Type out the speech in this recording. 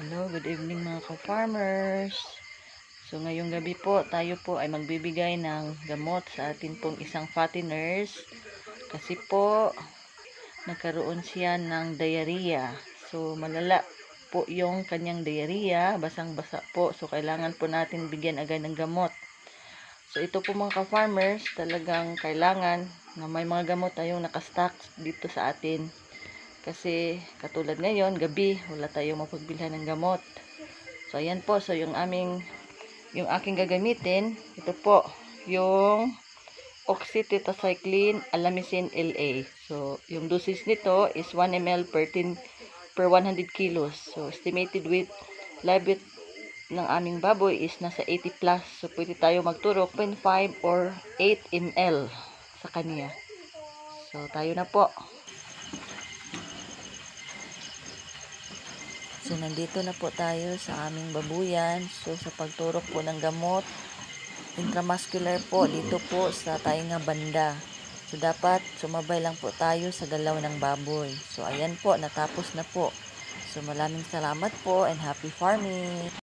Hello, good evening mga ka-farmers. So ngayong gabi po, tayo po ay magbibigay ng gamot sa atin pong isang fatteners. Kasi po, nagkaroon siya ng diarrhea. So malala po yung kanyang diarrhea, basang-basa po. So kailangan po natin bigyan agad ng gamot. So ito po mga ka-farmers, talagang kailangan na may mga gamot tayong nakastock dito sa atin. Kasi katulad ngayon, gabi, wala tayong mapagbilhan ng gamot. So ayan po, so yung aking gagamitin, ito po, yung oxytetracycline alamicin LA. So yung dosage nito is 1 ml per 100 kilos. So estimated live weight ng aming baboy is nasa 80 plus. So pwede tayo magturo 0.5 or 8 ml sa kanya. So tayo na po. So, nandito na po tayo sa aming babuyan. So, sa pagturok po ng gamot, intramuscular po, dito po sa tainga banda. So, dapat sumabay lang po tayo sa galaw ng baboy. So, ayan po, natapos na po. So, maraming salamat po and happy farming!